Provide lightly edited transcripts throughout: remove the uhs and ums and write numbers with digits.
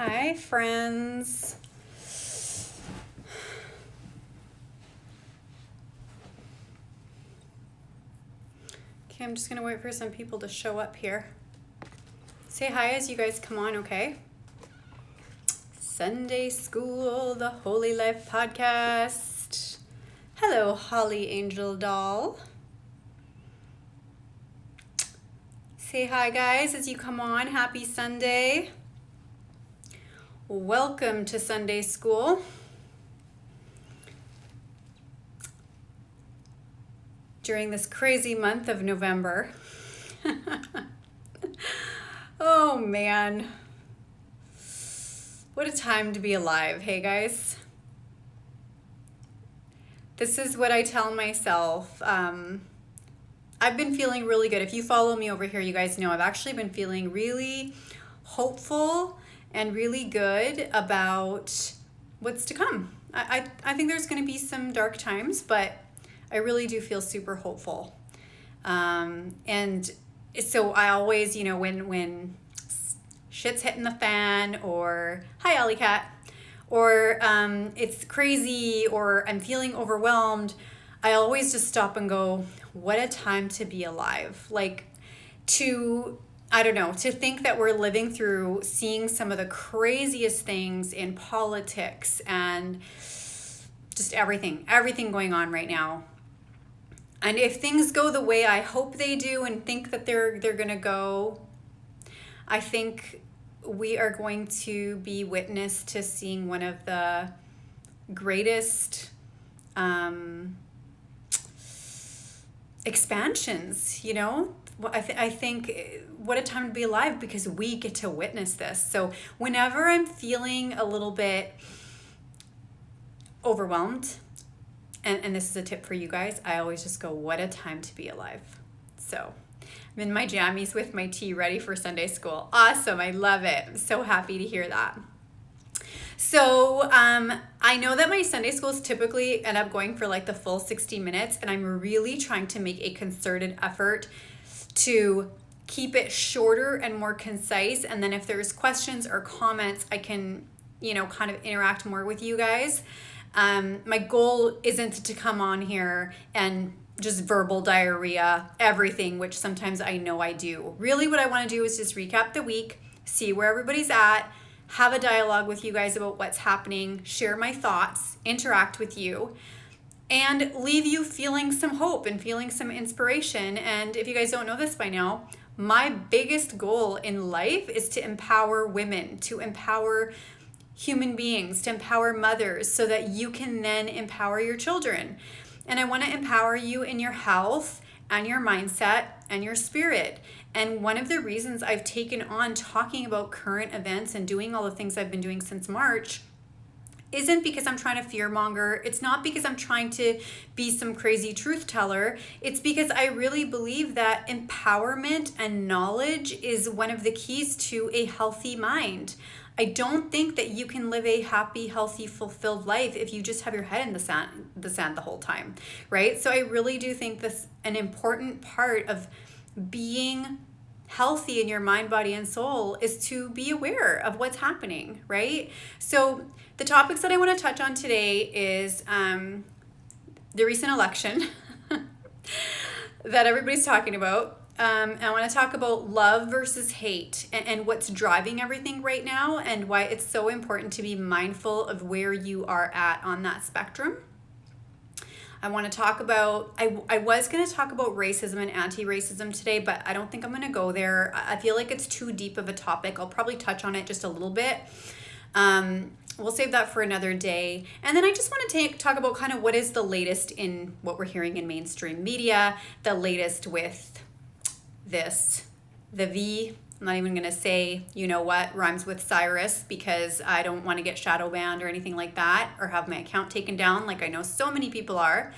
Hi, friends. Okay, I'm just going to wait for some people to show up here. Say hi as you guys come on, okay? Sunday School, the Holy Life Podcast. Hello, Holly Angel Doll. Say hi, guys, as you come on. Happy Sunday. Welcome to Sunday School. During this crazy month of November. Oh, man. What a time to be alive, hey, guys? This is what I tell myself. I've been feeling really good. If you follow me over here, you guys know I've actually been feeling really hopeful and really good about what's to come. I think there's going to be some dark times, but I really do feel super hopeful. And so I always, when shit's hitting the fan, or hi, Alley Cat, or it's crazy, or I'm feeling overwhelmed, I always just stop and go, what a time to be alive. Like, to think that we're living through seeing some of the craziest things in politics and just everything going on right now. And if things go the way I hope they do and think that they're going to go, I think we are going to be witness to seeing one of the greatest expansions, I think what a time to be alive, because we get to witness this. So whenever I'm feeling a little bit overwhelmed, and this is a tip for you guys, I always just go, what a time to be alive. So I'm in my jammies with my tea ready for Sunday School. Awesome. I love it. I'm so happy to hear that. So I know that my Sunday schools typically end up going for like the full 60 minutes, and I'm really trying to make a concerted effort to keep it shorter and more concise. And then if there's questions or comments, I can, kind of interact more with you guys. My goal isn't to come on here and just verbal diarrhea everything, which sometimes I know I do. Really what I want to do is just recap the week, see where everybody's at, have a dialogue with you guys about what's happening, share my thoughts, interact with you, and leave you feeling some hope and feeling some inspiration. And if you guys don't know this by now, my biggest goal in life is to empower women, to empower human beings, to empower mothers, so that you can then empower your children. And I want to empower you in your health and your mindset and your spirit. And one of the reasons I've taken on talking about current events and doing all the things I've been doing since March isn't because I'm trying to fearmonger. It's not because I'm trying to be some crazy truth teller. It's because I really believe that empowerment and knowledge is one of the keys to a healthy mind. I don't think that you can live a happy, healthy, fulfilled life if you just have your head in the sand the whole time, right? So I really do think this an important part of being healthy in your mind, body, and soul is to be aware of what's happening, right? So the topics that I want to touch on today is the recent election that everybody's talking about. I want to talk about love versus hate and what's driving everything right now, and why it's so important to be mindful of where you are at on that spectrum. I want to talk about, I was going to talk about racism and anti-racism today, but I don't think I'm going to go there. I feel like it's too deep of a topic. I'll probably touch on it just a little bit. We'll save that for another day. And then I just want to talk about kind of what is the latest in what we're hearing in mainstream media, the latest with the V. I'm not even going to say, rhymes with Cyrus, because I don't want to get shadow banned or anything like that, or have my account taken down like I know so many people are.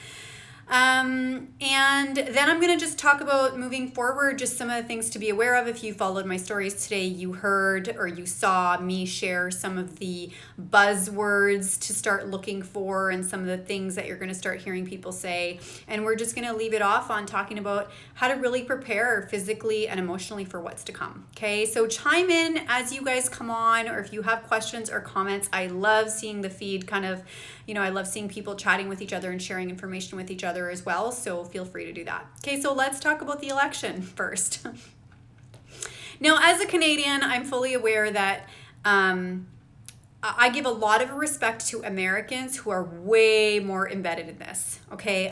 And then I'm going to just talk about moving forward, just some of the things to be aware of. If you followed my stories today, you heard or you saw me share some of the buzzwords to start looking for and some of the things that you're going to start hearing people say. And we're just going to leave it off on talking about how to really prepare physically and emotionally for what's to come. Okay, so chime in as you guys come on, or if you have questions or comments. I love seeing the feed kind of, I love seeing people chatting with each other and sharing information with each other as well, so feel free to do that. Okay, so let's talk about the election first. Now, as a Canadian, I'm fully aware that I give a lot of respect to Americans who are way more embedded in this. Okay,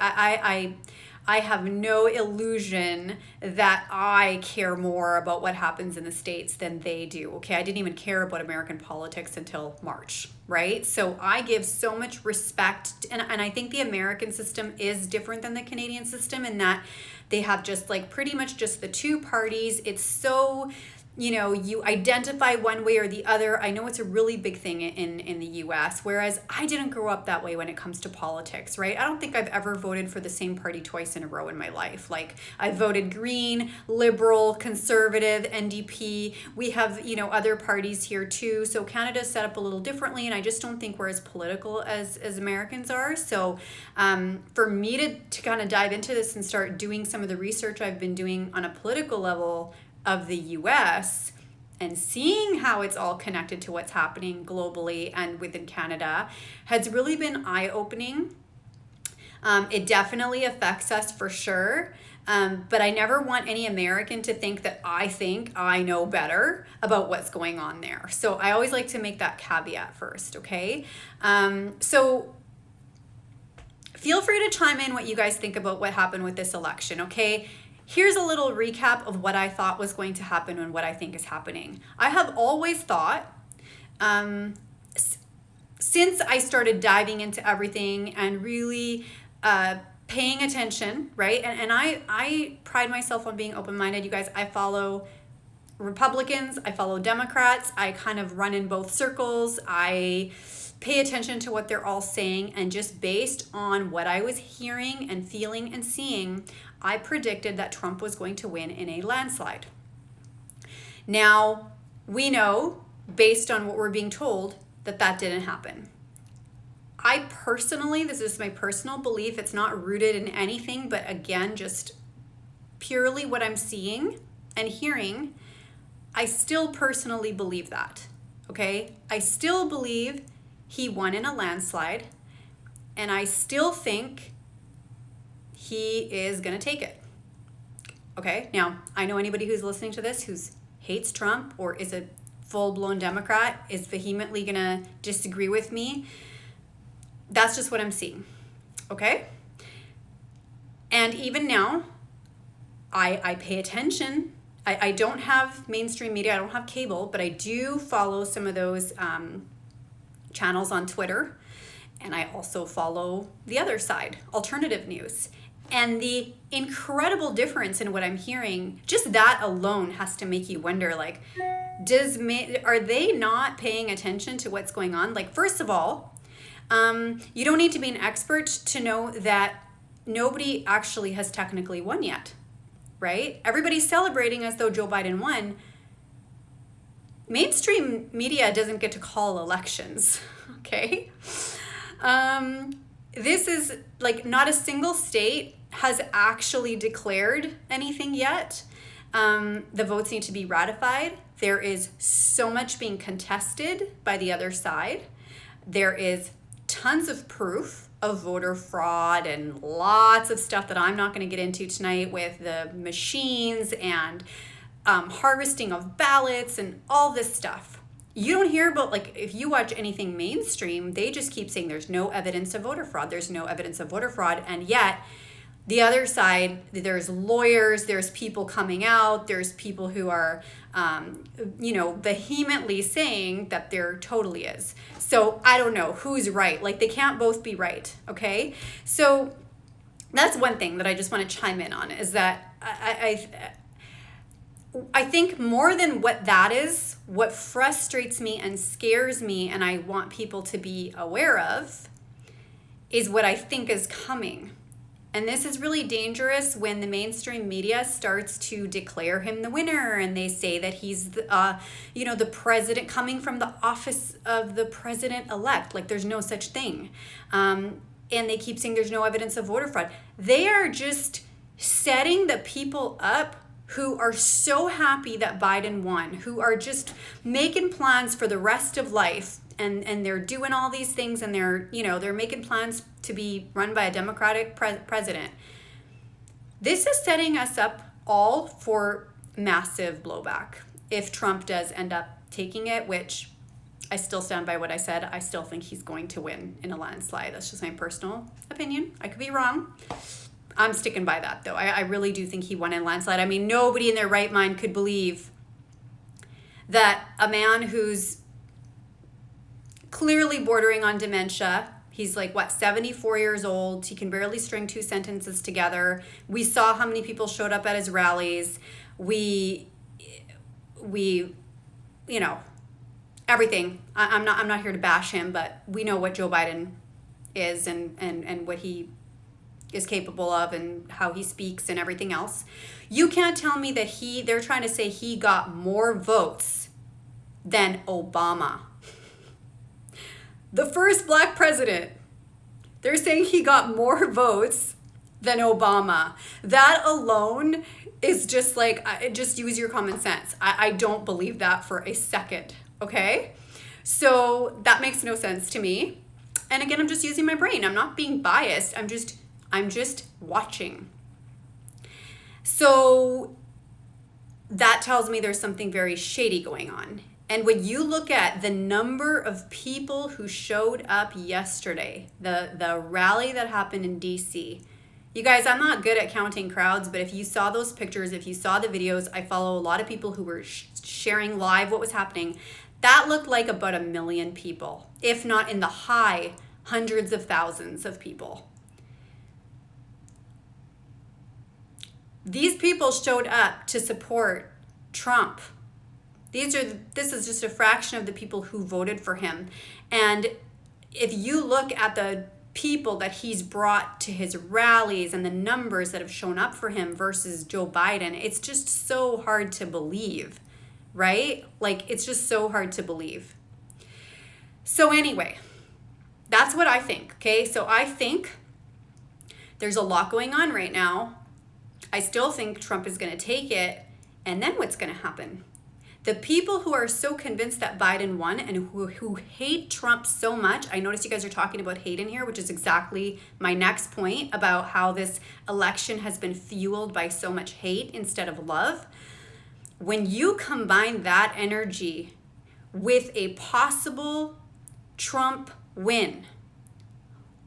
I have no illusion that I care more about what happens in the States than they do. Okay, I didn't even care about American politics until March, right? So I give so much respect, and I think the American system is different than the Canadian system in that they have just like pretty much just the two parties. It's so, you identify one way or the other. I know it's a really big thing in the US, whereas I didn't grow up that way when it comes to politics, right? I don't think I've ever voted for the same party twice in a row in my life. Like, I voted Green, Liberal, Conservative, NDP. We have, other parties here too. So Canada's set up a little differently, and I just don't think we're as political as Americans are. So for me to kind of dive into this and start doing some of the research I've been doing on a political level of the US and seeing how it's all connected to what's happening globally and within Canada has really been eye-opening. It definitely affects us for sure. But I never want any American to think that I think I know better about what's going on there. So I always like to make that caveat first, okay? So feel free to chime in what you guys think about what happened with this election, okay? Here's a little recap of what I thought was going to happen and what I think is happening. I have always thought, since I started diving into everything and really paying attention, right? And I pride myself on being open-minded. You guys, I follow Republicans, I follow Democrats, I kind of run in both circles. I pay attention to what they're all saying, and just based on what I was hearing and feeling and seeing, I predicted that Trump was going to win in a landslide. Now, we know, based on what we're being told, that didn't happen. I personally, this is my personal belief, it's not rooted in anything, but again, just purely what I'm seeing and hearing, I still personally believe that, okay? I still believe he won in a landslide, and I still think he is going to take it. Okay, now I know anybody who's listening to this who hates Trump or is a full-blown Democrat is vehemently going to disagree with me. That's just what I'm seeing, okay? And even now, I pay attention. I don't have mainstream media, I don't have cable, but I do follow some of those channels on Twitter, and I also follow the other side, alternative news. And the incredible difference in what I'm hearing, just that alone has to make you wonder, like, are they not paying attention to what's going on? Like, first of all, you don't need to be an expert to know that nobody actually has technically won yet, right? Everybody's celebrating as though Joe Biden won. Mainstream media doesn't get to call elections, okay? This is like not a single state has actually declared anything yet. The votes need to be ratified. There is so much being contested by the other side. There is tons of proof of voter fraud and lots of stuff that I'm not going to get into tonight with the machines and harvesting of ballots and all this stuff. You don't hear about, like, if you watch anything mainstream, they just keep saying there's no evidence of voter fraud. There's no evidence of voter fraud. And yet the other side, there's lawyers, there's people coming out, there's people who are, vehemently saying that there totally is. So I don't know who's right. Like, they can't both be right. Okay. So that's one thing that I just want to chime in on, is that I think more than what that is, what frustrates me and scares me, and I want people to be aware of, is what I think is coming. And this is really dangerous when the mainstream media starts to declare him the winner, and they say that he's the president, coming from the office of the president-elect. Like, there's no such thing. And they keep saying there's no evidence of voter fraud. They are just setting the people up who are so happy that Biden won, who are just making plans for the rest of life. And they're doing all these things, and they're making plans to be run by a Democratic president. This is setting us up all for massive blowback if Trump does end up taking it, which I still stand by what I said. I still think he's going to win in a landslide. That's just my personal opinion. I could be wrong. I'm sticking by that, though. I really do think he won in a landslide. I mean, nobody in their right mind could believe that a man who's clearly bordering on dementia. He's like, 74 years old. He can barely string two sentences together. We saw how many people showed up at his rallies. We everything. I'm not here to bash him, but we know what Joe Biden is and what he is capable of and how he speaks and everything else. You can't tell me that they're trying to say he got more votes than Obama. The first black president, they're saying he got more votes than Obama. That alone is just like, just use your common sense. I don't believe that for a second, okay? So that makes no sense to me. And again, I'm just using my brain. I'm not being biased. I'm just watching. So that tells me there's something very shady going on. And when you look at the number of people who showed up yesterday, the rally that happened in DC, you guys, I'm not good at counting crowds, but if you saw those pictures, if you saw the videos, I follow a lot of people who were sharing live what was happening. That looked like about 1 million people, if not in the high hundreds of thousands of people. These people showed up to support Trump. This is just a fraction of the people who voted for him. And if you look at the people that he's brought to his rallies and the numbers that have shown up for him versus Joe Biden, it's just so hard to believe, right? Like, it's just so hard to believe. So anyway, that's what I think, okay? So I think there's a lot going on right now. I still think Trump is going to take it. And then what's going to happen? The people who are so convinced that Biden won and who hate Trump so much, I notice you guys are talking about hate in here, which is exactly my next point about how this election has been fueled by so much hate instead of love. When you combine that energy with a possible Trump win,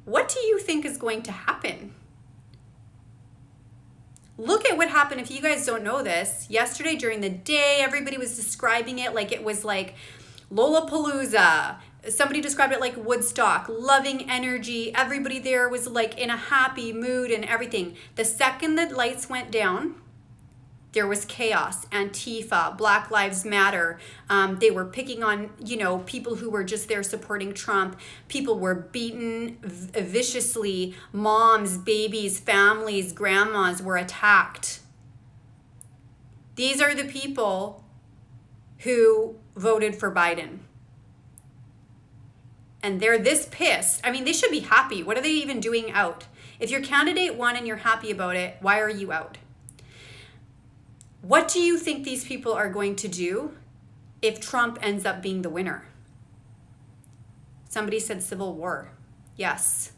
what do you think is going to happen? Look at what happened. If you guys don't know this, yesterday during the day, everybody was describing it like it was like Lollapalooza. Somebody described it like Woodstock, loving energy. Everybody there was like in a happy mood and everything. The second the lights went down, there was chaos. Antifa, Black Lives Matter. They were picking on, people who were just there supporting Trump. People were beaten viciously. Moms, babies, families, grandmas were attacked. These are the people who voted for Biden. And they're this pissed. I mean, they should be happy. What are they even doing out? If your candidate won and you're happy about it, why are you out? What do you think these people are going to do if Trump ends up being the winner? Somebody said civil war. Yes.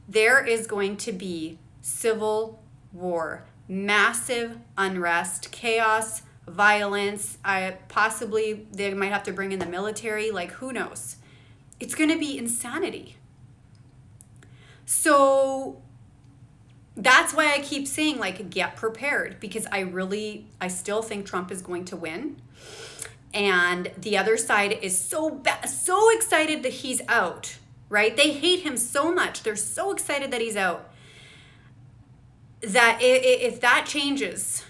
There is going to be civil war, massive unrest, chaos, violence. Possibly they might have to bring in the military, like who knows? It's going to be insanity. So that's why I keep saying, like, get prepared, because I still think Trump is going to win. And the other side is so excited that he's out, right? They hate him so much. They're so excited that he's out that if that changes,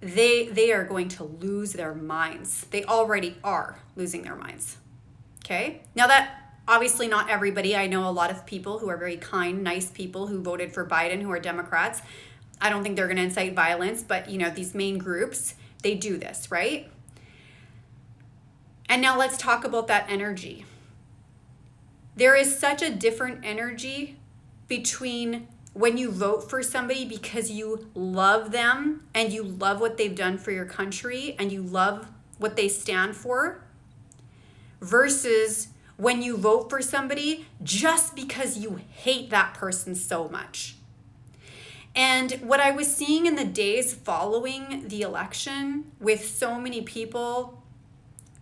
they are going to lose their minds. They already are losing their minds. Okay? Now that Obviously not everybody. I know a lot of people who are very kind, nice people who voted for Biden who are Democrats. I don't think they're going to incite violence, but these main groups, they do this, right? And now let's talk about that energy. There is such a different energy between when you vote for somebody because you love them and you love what they've done for your country and you love what they stand for, versus when you vote for somebody just because you hate that person so much. And what I was seeing in the days following the election with so many people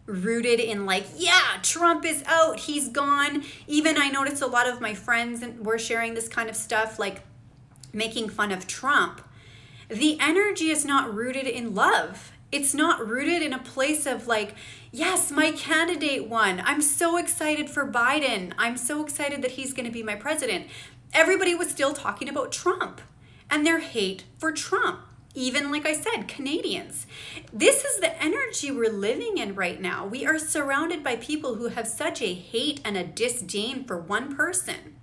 rooted in like, yeah, Trump is out, he's gone. Even I noticed a lot of my friends were sharing this kind of stuff, like making fun of Trump. The energy is not rooted in love. It's not rooted in a place of like, yes, my candidate won. I'm so excited for Biden. I'm so excited that he's going to be my president. Everybody was still talking about Trump and their hate for Trump. Even like I said, Canadians. This is the energy we're living in right now. We are surrounded by people who have such a hate and a disdain for one person.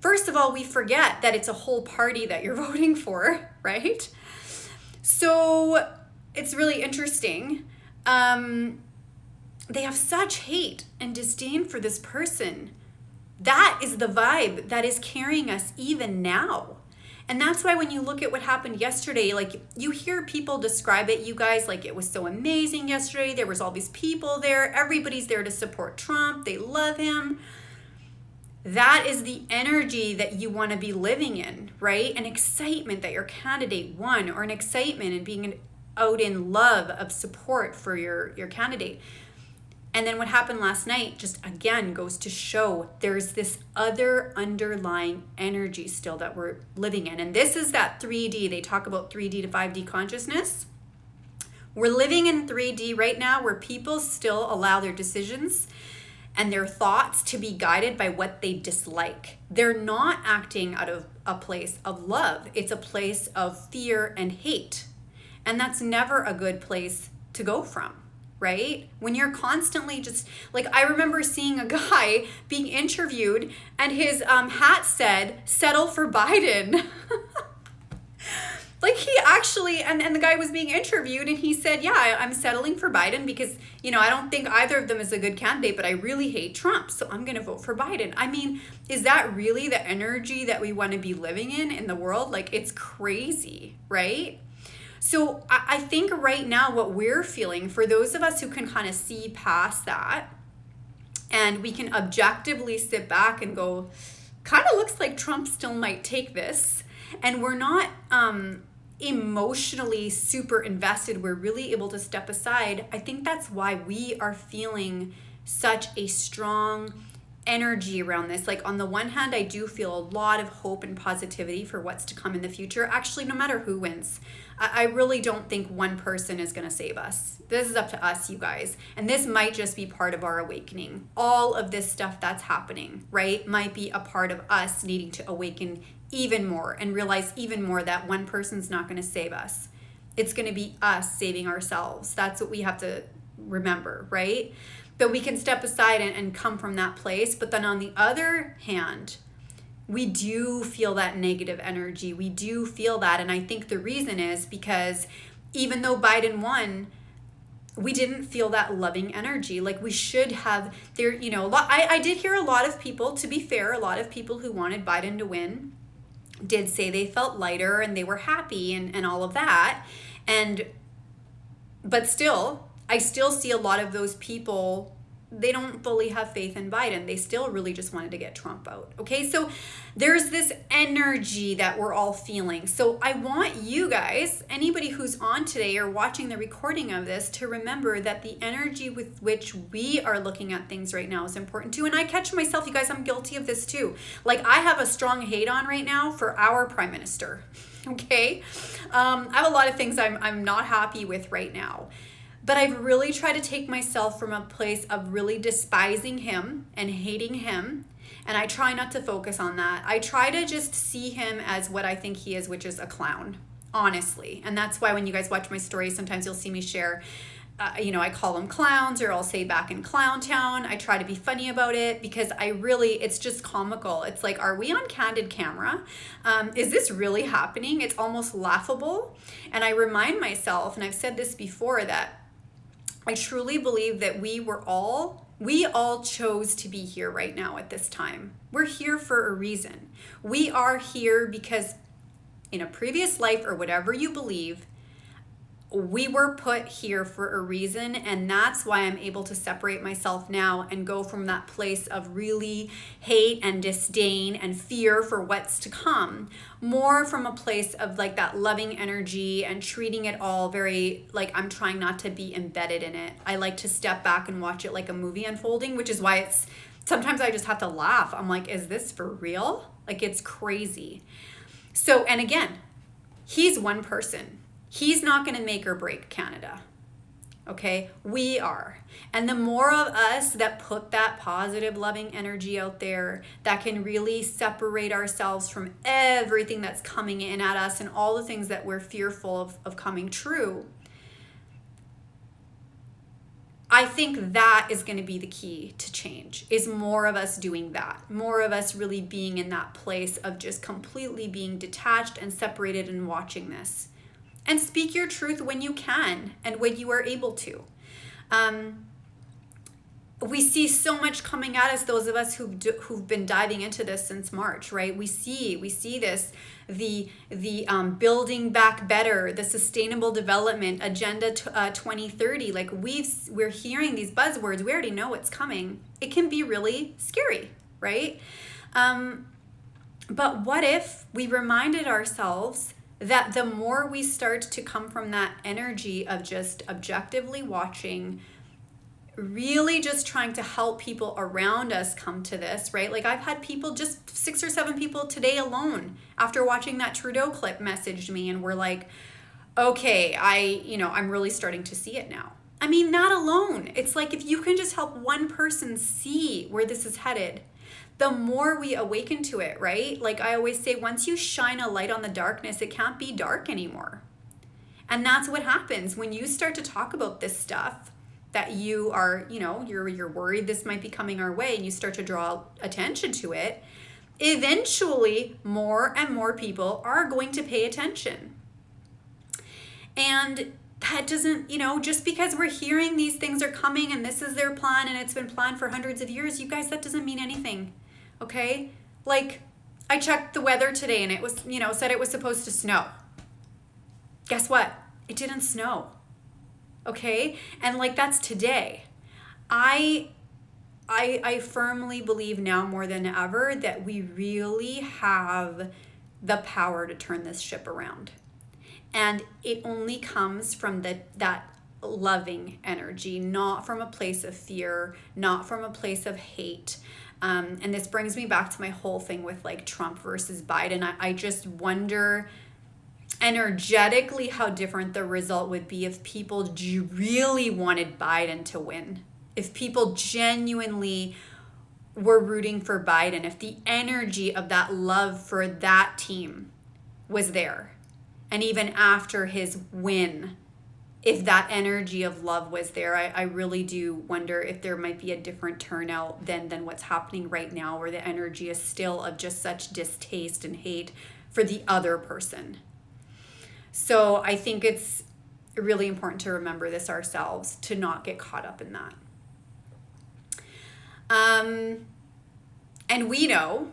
First of all, we forget that it's a whole party that you're voting for, right? So it's really interesting. They have such hate and disdain for this person. That is the vibe that is carrying us even now. And that's why when you look at what happened yesterday, like you hear people describe it, you guys, like it was so amazing yesterday. There was all these people there. Everybody's there to support Trump. They love him. That is the energy that you want to be living in, right? An excitement that your candidate won, or an excitement and being out in love of support for your candidate. And then what happened last night just again goes to show there's this other underlying energy still that we're living in. And this is that 3D. They talk about 3D to 5D consciousness. We're living in 3D right now where people still allow their decisions and their thoughts to be guided by what they dislike. They're not acting out of a place of love. It's a place of fear and hate. And that's never a good place to go from. Right? When you're constantly just like, I remember seeing a guy being interviewed and his hat said, settle for Biden. Like he actually, and the guy was being interviewed and he said, yeah, I'm settling for Biden because, I don't think either of them is a good candidate, but I really hate Trump. So I'm going to vote for Biden. I mean, is that really the energy that we want to be living in the world? Like it's crazy, right? So I think right now what we're feeling, for those of us who can kind of see past that and we can objectively sit back and go, kind of looks like Trump still might take this, and we're not emotionally super invested, we're really able to step aside. I think that's why we are feeling such a strong energy around this. Like on the one hand, I do feel a lot of hope and positivity for what's to come in the future. Actually, no matter who wins, I really don't think one person is going to save us. This is up to us, you guys. And this might just be part of our awakening. All of this stuff that's happening, right, might be a part of us needing to awaken even more and realize even more that one person's not going to save us. It's going to be us saving ourselves. That's what we have to remember, right? But we can step aside and come from that place. But then on the other hand, we do feel that negative energy. We do feel that. And I think the reason is because even though Biden won, we didn't feel that loving energy. Like we should have there, I did hear a lot of people, to be fair, a lot of people who wanted Biden to win did say they felt lighter and they were happy and all of that. But still, I still see a lot of those people, they don't fully have faith in Biden. They still really just wanted to get Trump out. Okay, so there's this energy that we're all feeling. So I want you guys, anybody who's on today or watching the recording of this, to remember that the energy with which we are looking at things right now is important too. And I catch myself, you guys, I'm guilty of this too. Like I have a strong hate on right now for our prime minister. Okay, I have a lot of things I'm not happy with right now. But I've really tried to take myself from a place of really despising him and hating him. And I try not to focus on that. I try to just see him as what I think he is, which is a clown, honestly. And that's why when you guys watch my stories, sometimes you'll see me share I call them clowns, or I'll say back in Clown Town. I try to be funny about it because it's just comical. It's like, are we on candid camera? Is this really happening? It's almost laughable. And I remind myself, and I've said this before, that I truly believe that we all chose to be here right now at this time. We're here for a reason. We are here because in a previous life, or whatever you believe, we were put here for a reason, and that's why I'm able to separate myself now and go from that place of really hate and disdain and fear for what's to come, more from a place of like that loving energy and treating it all very like I'm trying not to be embedded in it. I like to step back and watch it like a movie unfolding, which is why sometimes I just have to laugh. I'm like, is this for real? Like, it's crazy. So, and again, he's one person. He's not going to make or break Canada. Okay? We are. And the more of us that put that positive, loving energy out there, that can really separate ourselves from everything that's coming in at us and all the things that we're fearful of coming true, I think that is going to be the key to change, is more of us doing that. More of us really being in that place of just completely being detached and separated and watching this. And speak your truth when you can and when you are able to. We see so much coming at us, those of us who've been diving into this since March, right? We see this, the building back better, the sustainable development agenda 2030. Like we're hearing these buzzwords. We already know what's coming. It can be really scary, right? But what if we reminded ourselves that the more we start to come from that energy of just objectively watching, really just trying to help people around us come to this, right? Like I've had people, just 6 or 7 people today alone, after watching that Trudeau clip, messaged me and were like, okay, I'm really starting to see it now. I mean, not alone. It's like, if you can just help one person see where this is headed, the more we awaken to it, right? Like I always say, once you shine a light on the darkness, it can't be dark anymore. And that's what happens when you start to talk about this stuff that you are, you're worried this might be coming our way, and you start to draw attention to it. Eventually, more and more people are going to pay attention. And that doesn't, just because we're hearing these things are coming and this is their plan and it's been planned for hundreds of years, you guys, that doesn't mean anything. Okay? Like, I checked the weather today and it was, said it was supposed to snow. Guess what? It didn't snow. Okay? And like, that's today. I firmly believe now more than ever that we really have the power to turn this ship around. And it only comes from that loving energy, not from a place of fear, not from a place of hate. And this brings me back to my whole thing with like Trump versus Biden. I just wonder energetically how different the result would be if people really wanted Biden to win. If people genuinely were rooting for Biden, if the energy of that love for that team was there. And even after his win, if that energy of love was there, I really do wonder if there might be a different turnout than what's happening right now, where the energy is still of just such distaste and hate for the other person. So I think it's really important to remember this ourselves, to not get caught up in that. And we know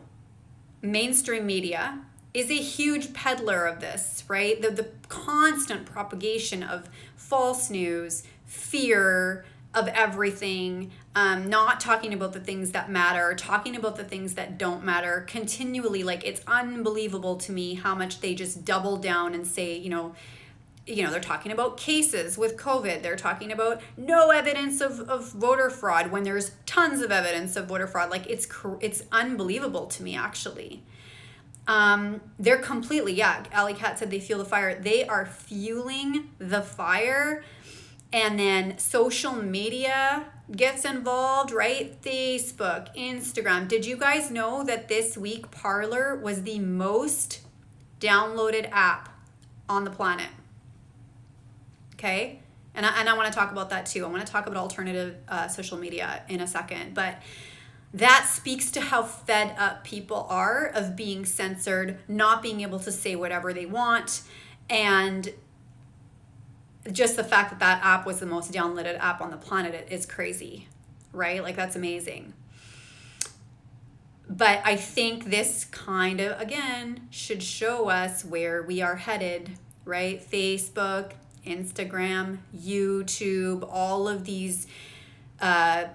mainstream media is a huge peddler of this, right? The constant propagation of false news, fear of everything, not talking about the things that matter, talking about the things that don't matter continually. Like, it's unbelievable to me how much they just double down and say, they're talking about cases with COVID. They're talking about no evidence of voter fraud when there's tons of evidence of voter fraud. Like, it's unbelievable to me, actually. They're completely, Alley Cat said they fuel the fire. They are fueling the fire. And then social media gets involved, right? Facebook, Instagram. Did you guys know that this week Parler was the most downloaded app on the planet? Okay? And I want to talk about that too. I want to talk about alternative social media in a second. But that speaks to how fed up people are of being censored, not being able to say whatever they want, and just the fact that that app was the most downloaded app on the planet is crazy, right? Like, that's amazing. But I think this kind of, again, should show us where we are headed, right? Facebook, Instagram, YouTube, all of these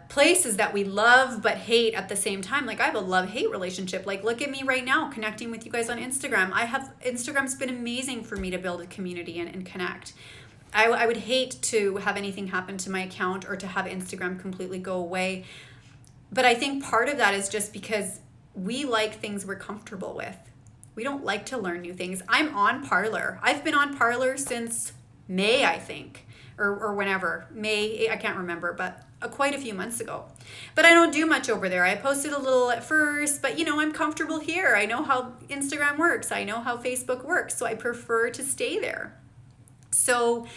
places that we love but hate at the same time. Like, I have a love-hate relationship. Like, look at me right now connecting with you guys on Instagram. Instagram's been amazing for me to build a community and connect. I would hate to have anything happen to my account or to have Instagram completely go away. But I think part of that is just because we like things we're comfortable with. We don't like to learn new things. I'm on Parler. I've been on Parler since May, I think, or whenever. May, I can't remember, but quite a few months ago. But I don't do much over there. I posted a little at first, but I'm comfortable here. I know how Instagram works. I know how Facebook works. So I prefer to stay there. So,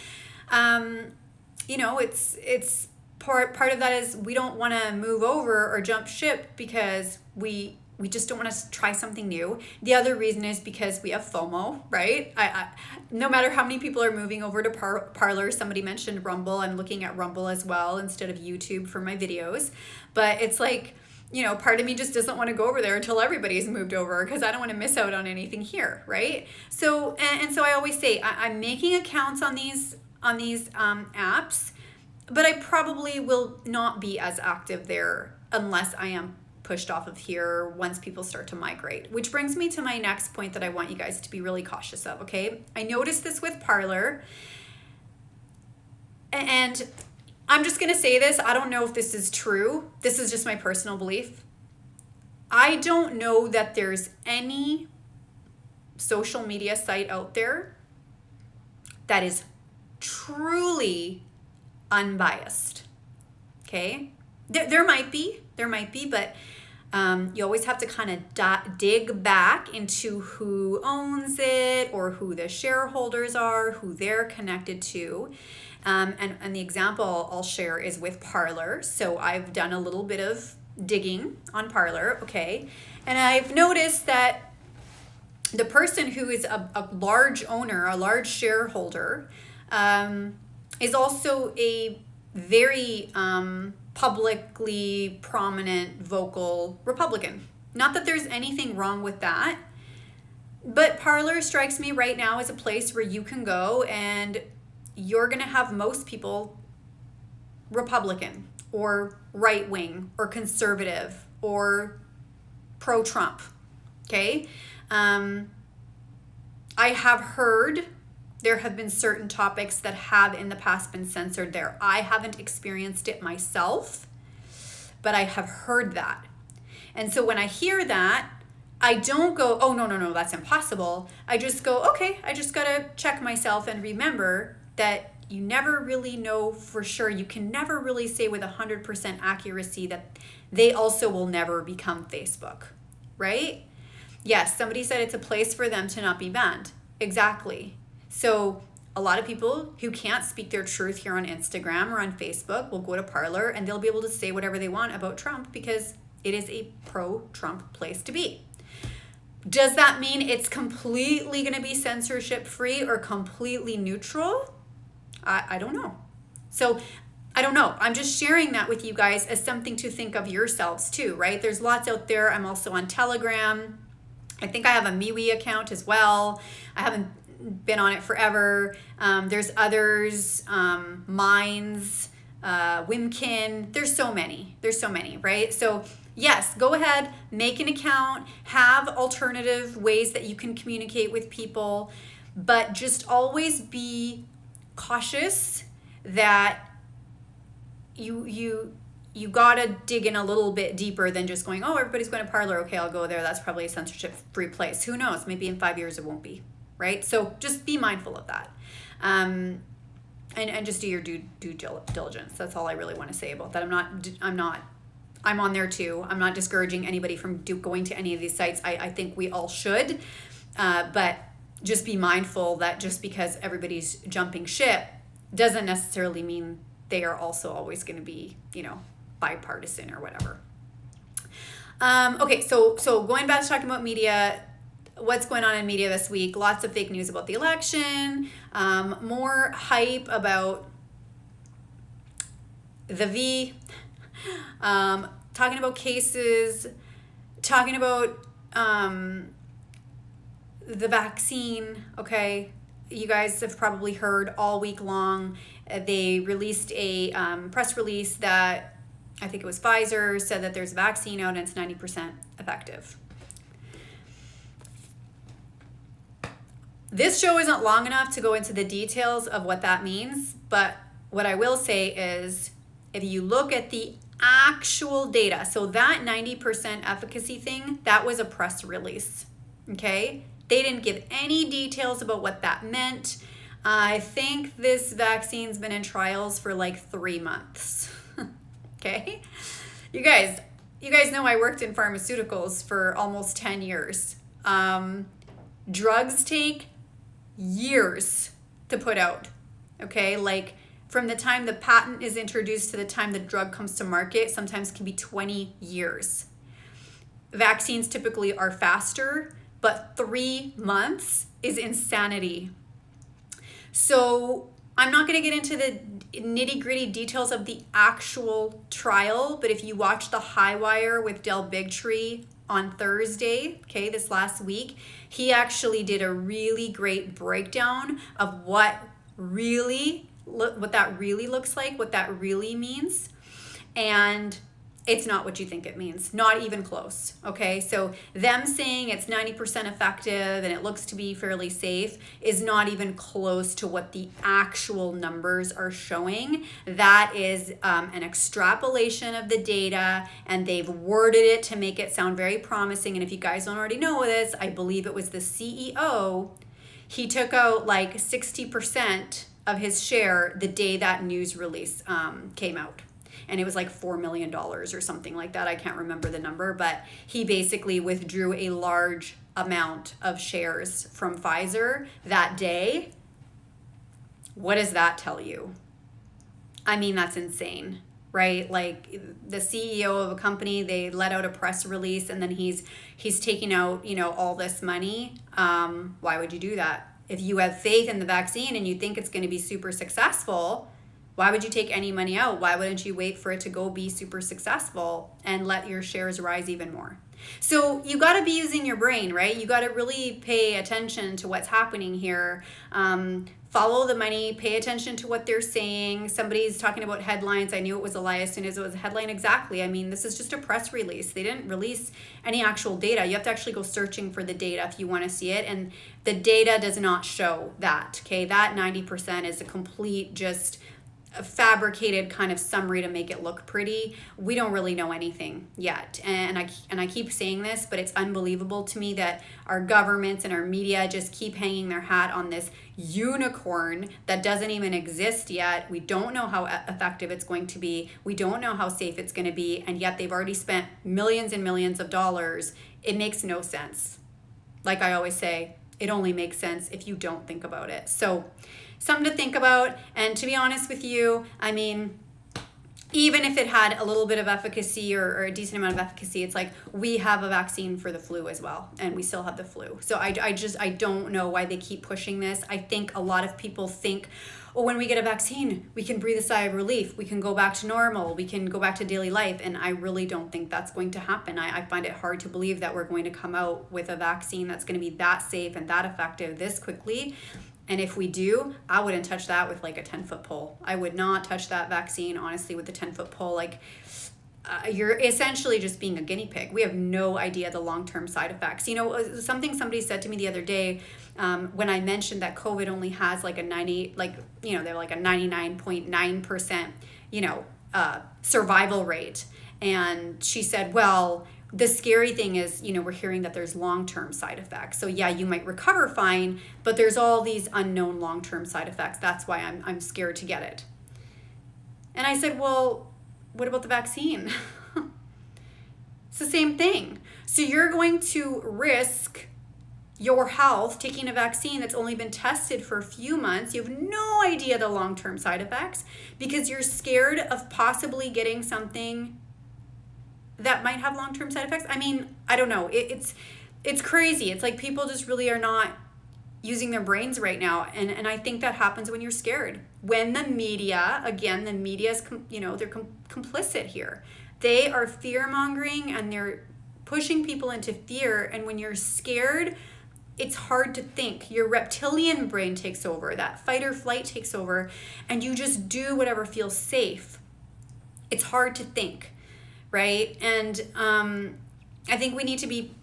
it's part of that is we don't want to move over or jump ship because we just don't want to try something new. The other reason is because we have FOMO, right? I no matter how many people are moving over to Parler, somebody mentioned Rumble. I'm looking at Rumble as well instead of YouTube for my videos. But it's like, part of me just doesn't want to go over there until everybody's moved over because I don't want to miss out on anything here, right? So, and so I always say I'm making accounts on these apps, but I probably will not be as active there unless I am pushed off of here once people start to migrate, which brings me to my next point that I want you guys to be really cautious of, okay? I noticed this with Parler, and I'm just going to say this. I don't know if this is true. This is just my personal belief. I don't know that there's any social media site out there that is truly unbiased, okay? There might be, but you always have to kind of dig back into who owns it or who the shareholders are, who they're connected to. And the example I'll share is with Parler. So I've done a little bit of digging on Parler, okay? And I've noticed that the person who is a large owner, a large shareholder, is also a very publicly prominent, vocal Republican. Not that there's anything wrong with that, but Parler strikes me right now as a place where you can go and you're going to have most people Republican or right-wing or conservative or pro-Trump, okay? I have heard there have been certain topics that have in the past been censored there. I haven't experienced it myself, but I have heard that. And so when I hear that, I don't go, oh, no, that's impossible. I just go, okay, I just got to check myself and remember that you never really know for sure. You can never really say with 100% accuracy that they also will never become Facebook, right? Yes, somebody said it's a place for them to not be banned. Exactly. So a lot of people who can't speak their truth here on Instagram or on Facebook will go to Parler and they'll be able to say whatever they want about Trump because it is a pro-Trump place to be. Does that mean it's completely going to be censorship free or completely neutral? I don't know. So I don't know. I'm just sharing that with you guys as something to think of yourselves too, right? There's lots out there. I'm also on Telegram. I think I have a MeWe account as well. I haven't been on it forever. There's others, Minds, Wimkin. There's so many, right? So yes, go ahead, make an account, have alternative ways that you can communicate with people, but just always be cautious that you gotta dig in a little bit deeper than just going, oh, everybody's going to Parler. Okay, I'll go there. That's probably a censorship-free place. Who knows? Maybe in 5 years it won't be, right? So just be mindful of that. And just do your due diligence. That's all I really want to say about that. I'm on there too. I'm not discouraging anybody from going to any of these sites. I think we all should, but just be mindful that just because everybody's jumping ship doesn't necessarily mean they are also always going to be, bipartisan or whatever. Okay, so going back to talking about media, what's going on in media this week? Lots of fake news about the election, more hype about the V, talking about cases, talking about the vaccine, okay? You guys have probably heard all week long, they released a press release that I think it was Pfizer said that there's a vaccine out and it's 90% effective. This show isn't long enough to go into the details of what that means, but what I will say is if you look at the actual data, so that 90% efficacy thing, that was a press release, okay? They didn't give any details about what that meant. I think this vaccine's been in trials for like 3 months, okay? You guys know I worked in pharmaceuticals for almost 10 years. Drugs take years to put out, okay? Like from the time the patent is introduced to the time the drug comes to market, sometimes can be 20 years. Vaccines typically are faster, but 3 months is insanity. So I'm not going to get into the nitty-gritty details of the actual trial, but if you watch the High Wire with Del Bigtree on Thursday, okay, this last week, he actually did a really great breakdown of what that really looks like, what that really means. And it's not what you think it means, not even close, okay? So them saying it's 90% effective and it looks to be fairly safe is not even close to what the actual numbers are showing. That is an extrapolation of the data, and they've worded it to make it sound very promising. And if you guys don't already know this, I believe it was the CEO. He took out like 60% of his share the day that news release came out. And it was like $4 million or something like that. I can't remember the number, but he basically withdrew a large amount of shares from Pfizer that day. What does that tell you? I mean, that's insane, right? Like the CEO of a company, they let out a press release and then he's taking out, all this money. Why would you do that? If you have faith in the vaccine and you think it's going to be super successful, why would you take any money out? Why wouldn't you wait for it to go be super successful and let your shares rise even more? So you got to be using your brain, right? You got to really pay attention to what's happening here. Follow the money, pay attention to what they're saying. Somebody's talking about headlines. I knew it was a lie as soon as it was a headline. Exactly. I mean, this is just a press release. They didn't release any actual data. You have to actually go searching for the data if you want to see it. And the data does not show that, okay? That 90% is a complete just a fabricated kind of summary to make it look pretty. We don't really know anything yet. And I keep saying this, but it's unbelievable to me that our governments and our media just keep hanging their hat on this unicorn that doesn't even exist yet. We don't know how effective it's going to be. We don't know how safe it's going to be. And yet they've already spent millions and millions of dollars. It makes no sense. Like I always say, it only makes sense if you don't think about it. So something to think about. And to be honest with you, I mean, even if it had a little bit of efficacy or a decent amount of efficacy, it's like we have a vaccine for the flu as well, and we still have the flu. So I don't know why they keep pushing this. I think a lot of people think, oh, when we get a vaccine, we can breathe a sigh of relief. We can go back to normal. We can go back to daily life. And I really don't think that's going to happen. I find it hard to believe that we're going to come out with a vaccine that's going to be that safe and that effective this quickly. And if we do, I wouldn't touch that with like a 10-foot pole. I would not touch that vaccine, honestly, with a 10-foot pole. Like, you're essentially just being a guinea pig. We have no idea the long-term side effects. Something somebody said to me the other day when I mentioned that COVID only has like a 99.9%, survival rate. And she said, well, the scary thing is, we're hearing that there's long-term side effects. So yeah, you might recover fine, but there's all these unknown long-term side effects. That's why I'm scared to get it. And I said, well, what about the vaccine? It's the same thing. So you're going to risk your health taking a vaccine that's only been tested for a few months. You have no idea the long-term side effects because you're scared of possibly getting something that might have long-term side effects. I mean, I don't know. It's crazy. It's like people just really are not using their brains right now. And I think that happens when you're scared. When the media, again, the media is, they're complicit here. They are fear-mongering and they're pushing people into fear. And when you're scared, it's hard to think. Your reptilian brain takes over. That fight or flight takes over. And you just do whatever feels safe. It's hard to think, right? And I think we need to be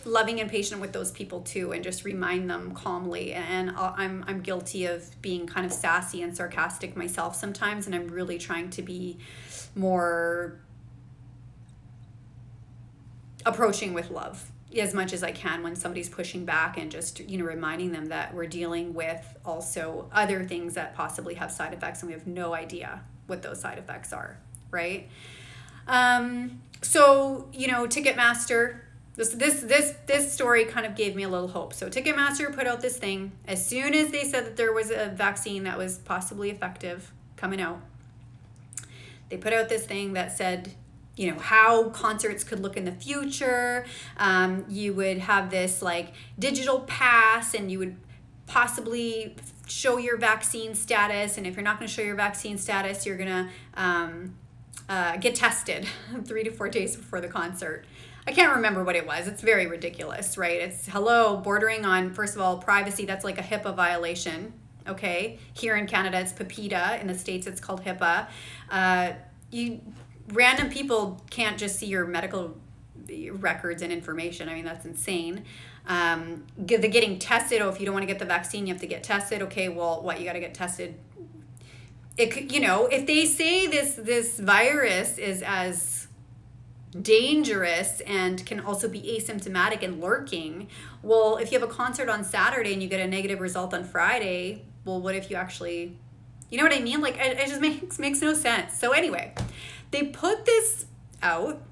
loving and patient with those people too, and just remind them calmly. And I'm guilty of being kind of sassy and sarcastic myself sometimes, and I'm really trying to be more approaching with love as much as I can when somebody's pushing back, and just reminding them that we're dealing with also other things that possibly have side effects and we have no idea what those side effects are, right? So Ticketmaster, this story kind of gave me a little hope. So Ticketmaster put out this thing as soon as they said that there was a vaccine that was possibly effective coming out. They put out this thing that said, how concerts could look in the future. You would have this like digital pass, and you would possibly show your vaccine status. And if you're not going to show your vaccine status, you're going to get tested 3 to 4 days before the concert. I can't remember what it was. It's very ridiculous, right? It's bordering on, first of all, privacy. That's like a HIPAA violation, okay? Here in Canada, it's PIPEDA. In the States, it's called HIPAA. Random people can't just see your medical records and information. I mean, that's insane. The getting tested, if you don't want to get the vaccine, you have to get tested. Okay, well, you got to get tested. It could, if they say this virus is as dangerous and can also be asymptomatic and lurking, well, if you have a concert on Saturday and you get a negative result on Friday, well, what if you actually, you know what I mean? Like, it just makes no sense. So anyway, they put this out,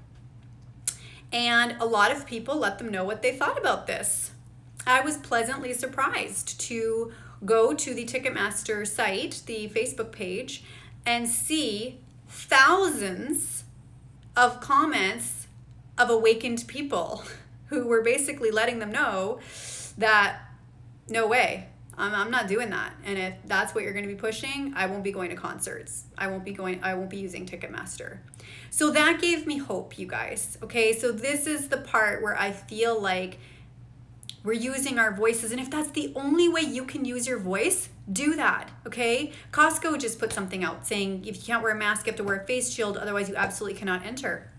and a lot of people let them know what they thought about this. I was pleasantly surprised to go to the Ticketmaster site, the Facebook page, and see thousands of comments of awakened people who were basically letting them know that no way, I'm not doing that. And if that's what you're going to be pushing, I won't be going to concerts. I won't be using Ticketmaster. So that gave me hope, you guys. Okay, so this is the part where I feel like we're using our voices. And if that's the only way you can use your voice, do that, okay? Costco just put something out saying if you can't wear a mask, you have to wear a face shield, otherwise you absolutely cannot enter.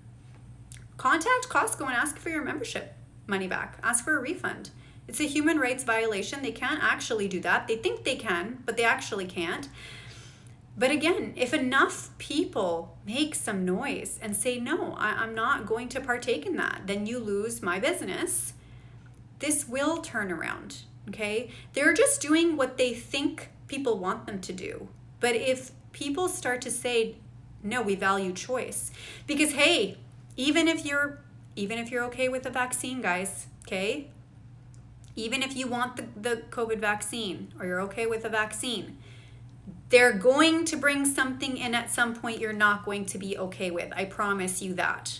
Contact Costco and ask for your membership money back. Ask for a refund. It's a human rights violation. They can't actually do that. They think they can, but they actually can't. But again, if enough people make some noise and say, no, I'm not going to partake in that, then you lose my business. This will turn around, okay? They're just doing what they think people want them to do. But if people start to say, no, we value choice. Because, hey, even if you're okay with the vaccine, guys, okay? Even if you want the COVID vaccine, or you're okay with the vaccine, they're going to bring something in at some point you're not going to be okay with. I promise you that.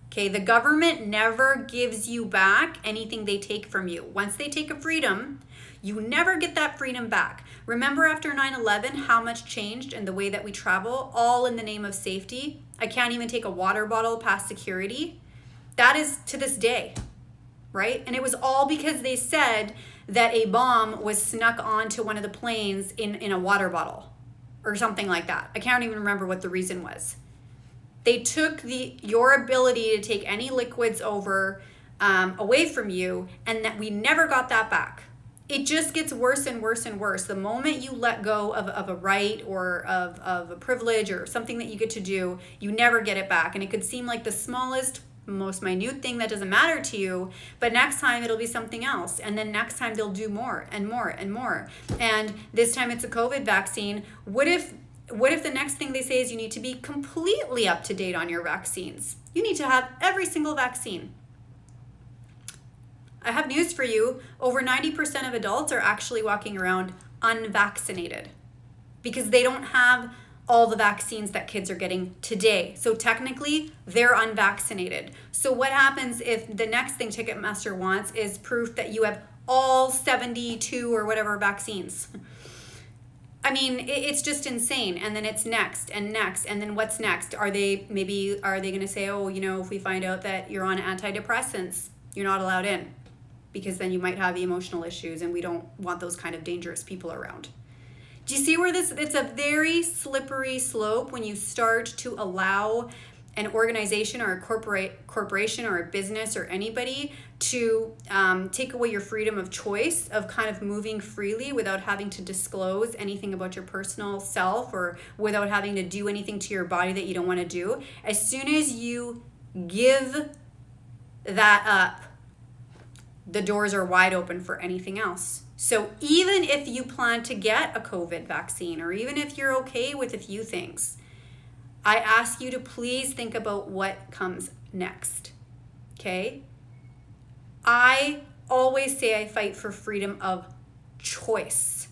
Okay, the government never gives you back anything they take from you. Once they take a freedom, you never get that freedom back. Remember after 9/11 how much changed in the way that we travel, all in the name of safety? I can't even take a water bottle past security. That is to this day, right? And it was all because they said that a bomb was snuck onto one of the planes in a water bottle or something like that. I can't even remember what the reason was. They took your ability to take any liquids away from you, and that we never got that back. It just gets worse and worse and worse. The moment you let go of a right or of a privilege or something that you get to do, you never get it back. And it could seem like the smallest, most minute thing that doesn't matter to you, but next time it'll be something else. And then next time they'll do more and more and more. And this time it's a COVID vaccine. What if the next thing they say is you need to be completely up to date on your vaccines? You need to have every single vaccine. I have news for you. Over 90% of adults are actually walking around unvaccinated because they don't have all the vaccines that kids are getting today. So technically, they're unvaccinated. So what happens if the next thing Ticketmaster wants is proof that you have all 72 or whatever vaccines? I mean, it's just insane. And then it's next and next. And then what's next? Are they going to say, oh, if we find out that you're on antidepressants, you're not allowed in, because then you might have emotional issues, and we don't want those kind of dangerous people around. Do you see where it's a very slippery slope when you start to allow an organization or a corporation or a business or anybody to take away your freedom of choice of kind of moving freely without having to disclose anything about your personal self, or without having to do anything to your body that you don't want to do. As soon as you give that up, the doors are wide open for anything else. So even if you plan to get a COVID vaccine, or even if you're okay with a few things, I ask you to please think about what comes next, okay? I always say I fight for freedom of choice.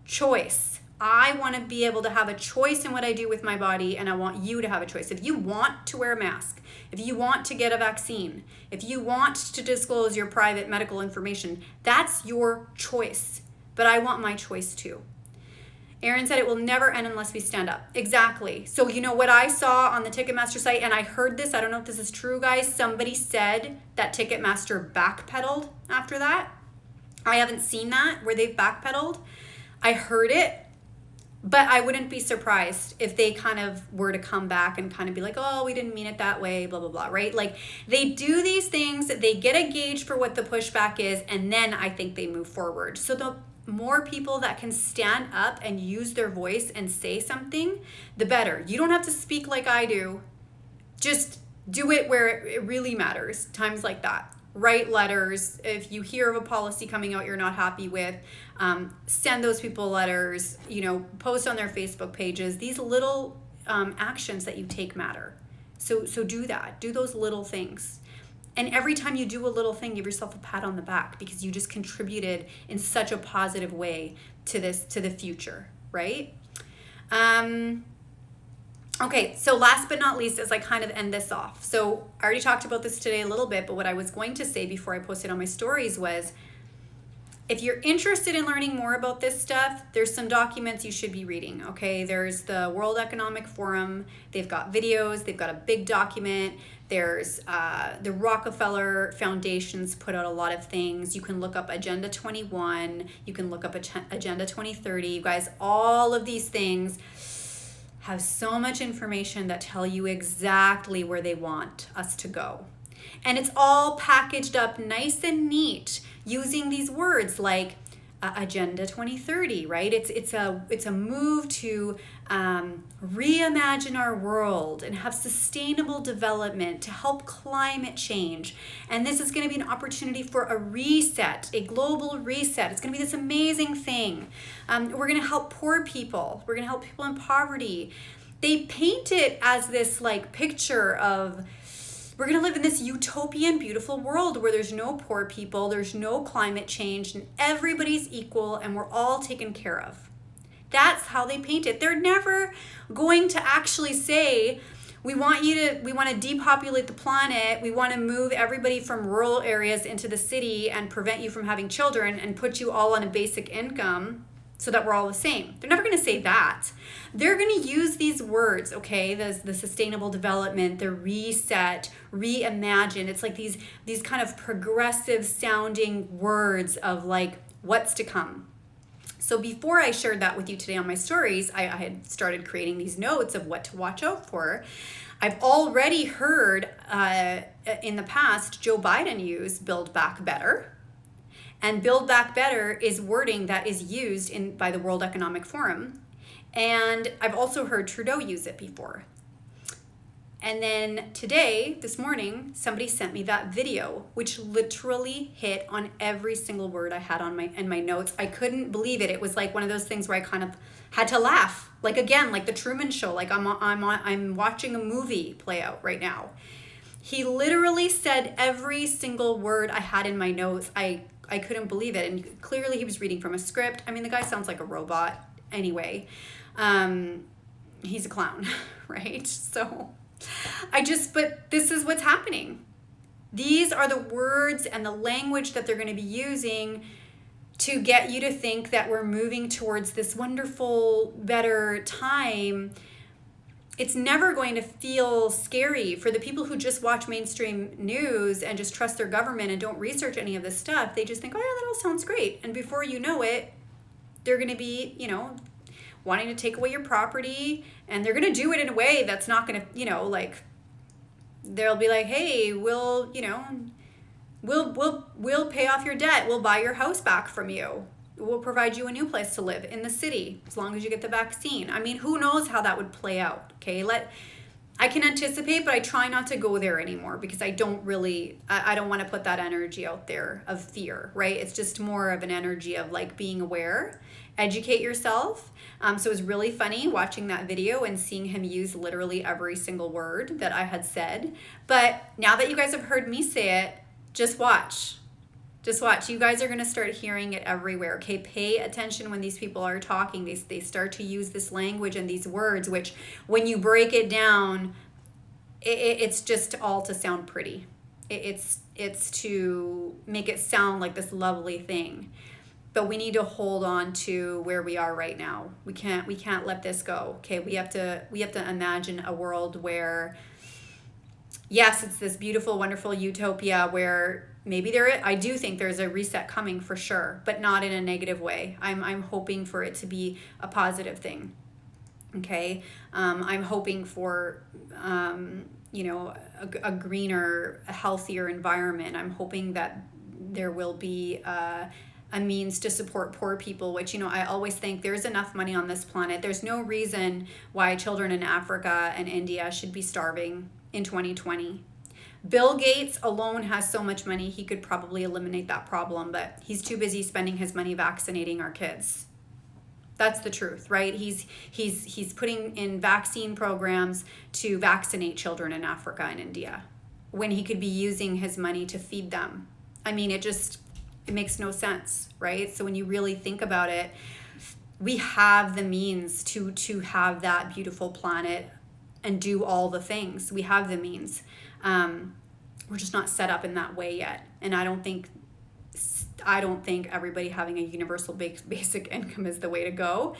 Choice. I want to be able to have a choice in what I do with my body, and I want you to have a choice. If you want to wear a mask, if you want to get a vaccine, if you want to disclose your private medical information, that's your choice. But I want my choice too. Aaron said it will never end unless we stand up. Exactly. So what I saw on the Ticketmaster site, and I heard this, I don't know if this is true, guys. Somebody said that Ticketmaster backpedaled after that. I haven't seen that where they've backpedaled. I heard it, but I wouldn't be surprised if they kind of were to come back and kind of be like, oh, we didn't mean it that way, blah, blah, blah, right? Like, they do these things, they get a gauge for what the pushback is, and then I think they move forward. So the more people that can stand up and use their voice and say something, the better. You don't have to speak like I do. Just do it where it really matters. Times like that. Write letters. If you hear of a policy coming out you're not happy with, send those people letters, post on their Facebook pages. These little actions that you take matter. So do that. Do those little things. And every time you do a little thing, give yourself a pat on the back, because you just contributed in such a positive way to the future, right? Okay, so last but not least, as I kind of end this off. So I already talked about this today a little bit, but what I was going to say before I posted on my stories was, if you're interested in learning more about this stuff, there's some documents you should be reading, okay? There's the World Economic Forum. They've got videos. They've got a big document. There's the Rockefeller Foundation's put out a lot of things. You can look up Agenda 21. You can look up Agenda 2030. You guys, all of these things have so much information that tell you exactly where they want us to go. And it's all packaged up nice and neat using these words like Agenda 2030, right? It's a move to reimagine our world and have sustainable development to help climate change. And this is going to be an opportunity for a reset, a global reset. It's going to be this amazing thing. We're going to help poor people. We're going to help people in poverty. They paint it as this like picture of, we're going to live in this utopian, beautiful world where there's no poor people, there's no climate change, and everybody's equal, and we're all taken care of. That's how they paint it. They're never going to actually say, we want to depopulate the planet, we want to move everybody from rural areas into the city and prevent you from having children and put you all on a basic income so that we're all the same. They're never going to say that. They're going to use these words, okay? The sustainable development, the reset, reimagine. It's like these kind of progressive sounding words of like what's to come. So before I shared that with you today on my stories, I had started creating these notes of what to watch out for. I've already heard in the past Joe Biden use Build Back Better. And Build Back Better is wording that is used by the World Economic Forum. And I've also heard Trudeau use it before. And then today, this morning, somebody sent me that video, which literally hit on every single word I had in my notes. I couldn't believe it. It was like one of those things where I kind of had to laugh. Like again, like the Truman Show, like I'm watching a movie play out right now. He literally said every single word I had in my notes. I couldn't believe it. And clearly he was reading from a script. I mean, the guy sounds like a robot anyway. He's a clown, right? So but this is what's happening. These are the words and the language that they're going to be using to get you to think that we're moving towards this wonderful, better time. It's never going to feel scary for the people who just watch mainstream news and just trust their government and don't research any of this stuff. They just think, oh yeah, that all sounds great. And before you know it, they're going to be, wanting to take away your property, and they're going to do it in a way that's not going to, they'll be like, hey, we'll pay off your debt. We'll buy your house back from you. We'll provide you a new place to live in the city as long as you get the vaccine. I mean, who knows how that would play out, okay? I can anticipate, but I try not to go there anymore because I don't want to put that energy out there of fear, right? It's just more of an energy of being aware, educate yourself. So it was really funny watching that video and seeing him use literally every single word that I had said. But now that you guys have heard me say it, just watch. Just watch. You guys are going to start hearing it everywhere. Okay, pay attention when these people are talking. They start to use this language and these words, which when you break it down, it's just all to sound pretty. It's to make it sound like this lovely thing. But we need to hold on to where we are right now. We can't let this go. Okay, we have to imagine a world where, yes, it's this beautiful, wonderful utopia where maybe I do think there's a reset coming for sure, but not in a negative way. I'm hoping for it to be a positive thing. Okay, I'm hoping for a greener, a healthier environment. I'm hoping that there will be a means to support poor people, which I always think there's enough money on this planet. There's no reason why children in Africa and India should be starving in 2020. Bill Gates alone has so much money, he could probably eliminate that problem, but he's too busy spending his money vaccinating our kids. That's the truth, right? He's putting in vaccine programs to vaccinate children in Africa and India when he could be using his money to feed them. I mean, it makes no sense, right? So when you really think about it, we have the means to have that beautiful planet and do all the things. We have the means. We're just not set up in that way yet. And I don't think everybody having a universal basic income is the way to go.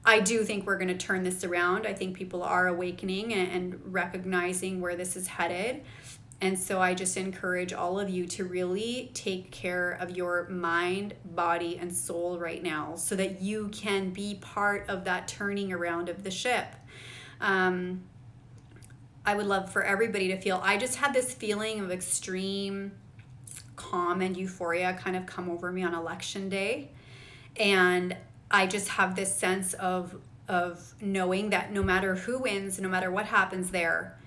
I do think we're going to turn this around. I think people are awakening and recognizing where this is headed. And so I just encourage all of you to really take care of your mind, body, and soul right now so that you can be part of that turning around of the ship. I would love for everybody to feel, I just had this feeling of extreme calm and euphoria kind of come over me on election day. And I just have this sense of knowing that no matter who wins, no matter what happens there,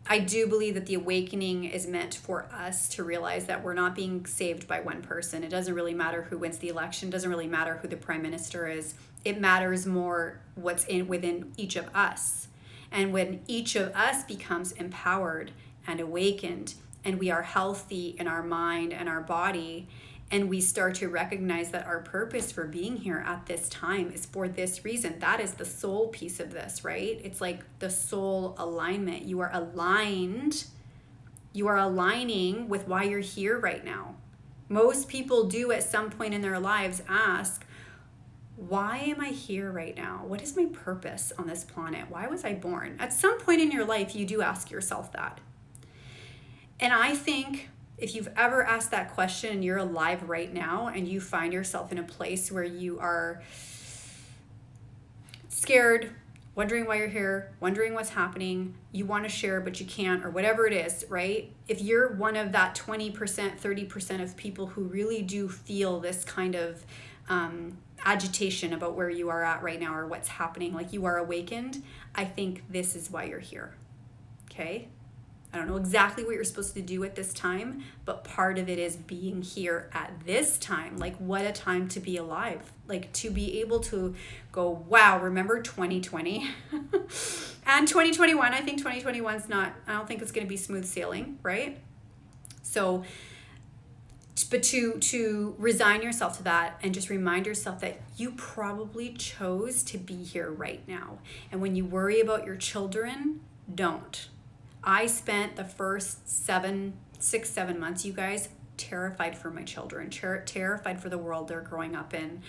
I do believe that the awakening is meant for us to realize that we're not being saved by one person. It doesn't really matter who wins the election. It doesn't really matter who the prime minister is. It matters more what's within each of us. And when each of us becomes empowered and awakened, and we are healthy in our mind and our body, and we start to recognize that our purpose for being here at this time is for this reason. That is the soul piece of this, right? It's like the soul alignment. You are aligned. You are aligning with why you're here right now. Most people do at some point in their lives ask, why am I here right now? What is my purpose on this planet? Why was I born? At some point in your life, you do ask yourself that. And I think if you've ever asked that question and you're alive right now and you find yourself in a place where you are scared, wondering why you're here, wondering what's happening, you want to share but you can't, or whatever it is, right? If you're one of that 20%, 30% of people who really do feel this kind of agitation about where you are at right now or what's happening, like you are awakened, I think this is why you're here, okay? I don't know exactly what you're supposed to do at this time, but part of it is being here at this time. Like, what a time to be alive. Like, to be able to go, wow, remember 2020? And 2021, I think 2021's not, I don't think it's going to be smooth sailing, right? So, but to resign yourself to that and just remind yourself that you probably chose to be here right now. And when you worry about your children, don't. I spent the first 6-7 months, you guys, terrified for my children, terrified for the world they're growing up in,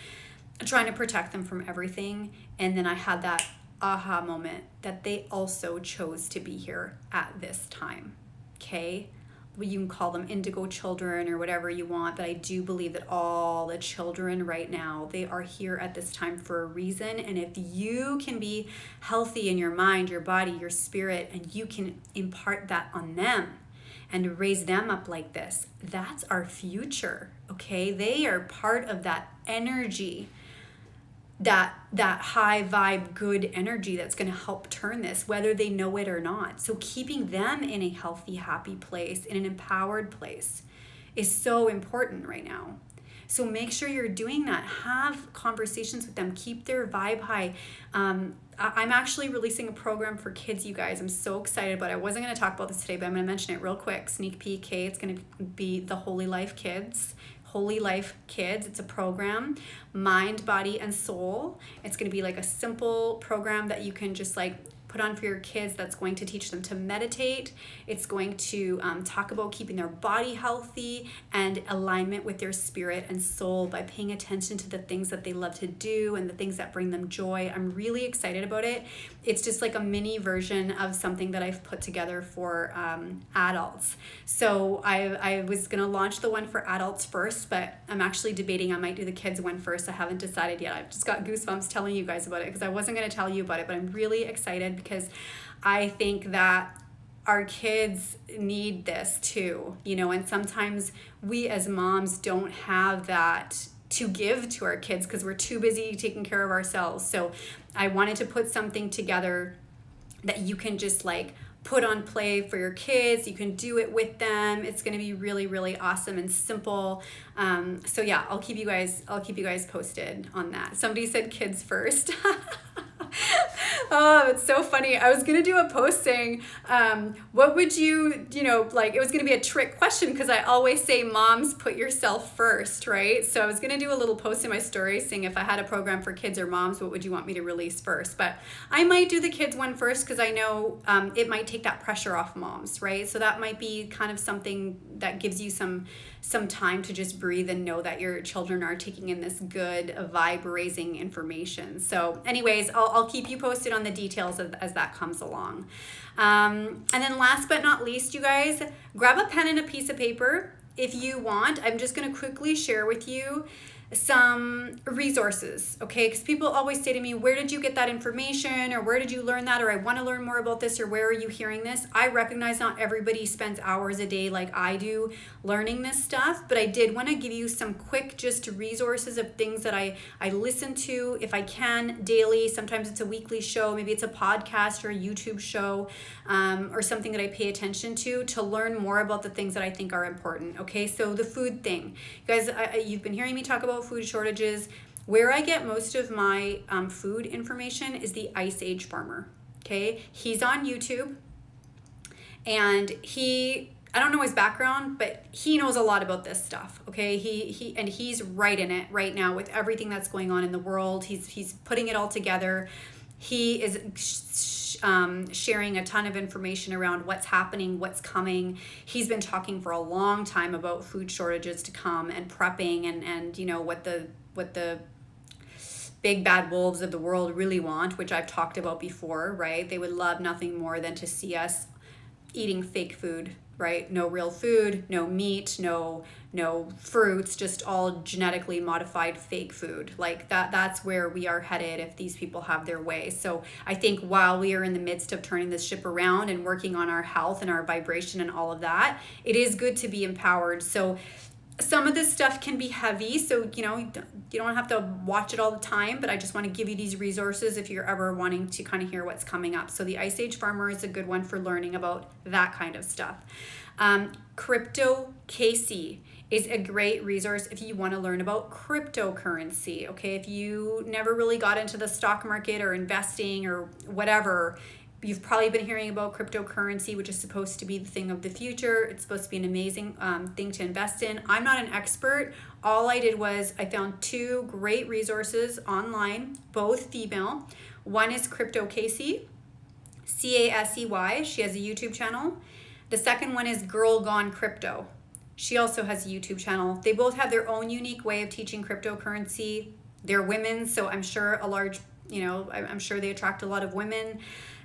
trying to protect them from everything. And then I had that aha moment that they also chose to be here at this time. Okay? Well, you can call them indigo children or whatever you want, but I do believe that all the children right now, they are here at this time for a reason. And if you can be healthy in your mind, your body, your spirit, and you can impart that on them and raise them up like this, that's our future. Okay? They are part of that energy, that high vibe, good energy that's going to help turn this, whether they know it or not. So keeping them in a healthy, happy place, in an empowered place, is so important right now. So make sure you're doing that. Have conversations with them. Keep their vibe high. I'm actually releasing a program for kids, you guys. I'm so excited, but I wasn't going to talk about this today, but I'm going to mention it real quick. Sneak peek, okay? It's going to be the Holy Life Kids. Holy Life Kids. It's a program, mind, body, and soul. It's going to be like a simple program that you can just like put on for your kids that's going to teach them to meditate. It's going to talk about keeping their body healthy and alignment with their spirit and soul by paying attention to the things that they love to do and the things that bring them joy. I'm really excited about it. It's just like a mini version of something that I've put together for adults. So I was going to launch the one for adults first, but I'm actually debating I might do the kids one first. I haven't decided yet. I've just got goosebumps telling you guys about it because I wasn't going to tell you about it, but I'm really excited because I think that our kids need this too, you know, and sometimes we as moms don't have that to give to our kids because we're too busy taking care of ourselves. So I wanted to put something together that you can just like put on play for your kids. You can do it with them. It's going to be really, really awesome and simple. So yeah, I'll keep you guys posted on that. Somebody said kids first. Oh, it's so funny. I was going to do a post saying, what would you know, like it was going to be a trick question because I always say moms put yourself first, right? So I was going to do a little post in my story saying if I had a program for kids or moms, what would you want me to release first? But I might do the kids one first because I know it might take that pressure off moms, right? So that might be kind of something that gives you some time to just breathe and know that your children are taking in this good vibe raising information. So anyways, I'll keep you posted on the details as that comes along. And then last but not least, you guys, grab a pen and a piece of paper if you want. I'm just going to quickly share with you some resources, okay? Because people always say to me, where did you get that information, or where did you learn that, or I want to learn more about this, or where are you hearing this? I recognize not everybody spends hours a day like I do learning this stuff, but I did want to give you some quick just resources of things that I listen to if I can daily. Sometimes it's a weekly show, maybe it's a podcast or a YouTube show, or something that I pay attention to learn more about the things that I think are important, okay? So the food thing. You guys, you've been hearing me talk about food shortages. Where I get most of my food information is the Ice Age Farmer, okay? He's on YouTube, and I don't know his background, but he knows a lot about this stuff, okay? He's right in it right now with everything that's going on in the world. He's putting it all together. He is sharing a ton of information around what's happening, what's coming. He's been talking for a long time about food shortages to come and prepping and you know what the big bad wolves of the world really want, which I've talked about before, right? They would love nothing more than to see us eating fake food, right? No real food, no meat, no fruits, just all genetically modified fake food. Like that's where we are headed if these people have their way. So I think while we are in the midst of turning this ship around and working on our health and our vibration and all of that, it is good to be empowered. So some of this stuff can be heavy, so you don't have to watch it all the time, but I just want to give you these resources if you're ever wanting to kind of hear what's coming up. So the Ice Age Farmer is a good one for learning about that kind of stuff. Crypto Casey is a great resource if you want to learn about cryptocurrency, okay? If you never really got into the stock market or investing or whatever, You've probably been hearing about cryptocurrency, which is supposed to be the thing of the future. It's supposed to be an amazing thing to invest in. I'm not an expert. All I did was I found 2 great resources online, both female. One is Crypto Casey, Casey. She has a YouTube channel. The second one is Girl Gone Crypto. She also has a YouTube channel. They both have their own unique way of teaching cryptocurrency. They're women, so I'm sure I'm sure they attract a lot of women.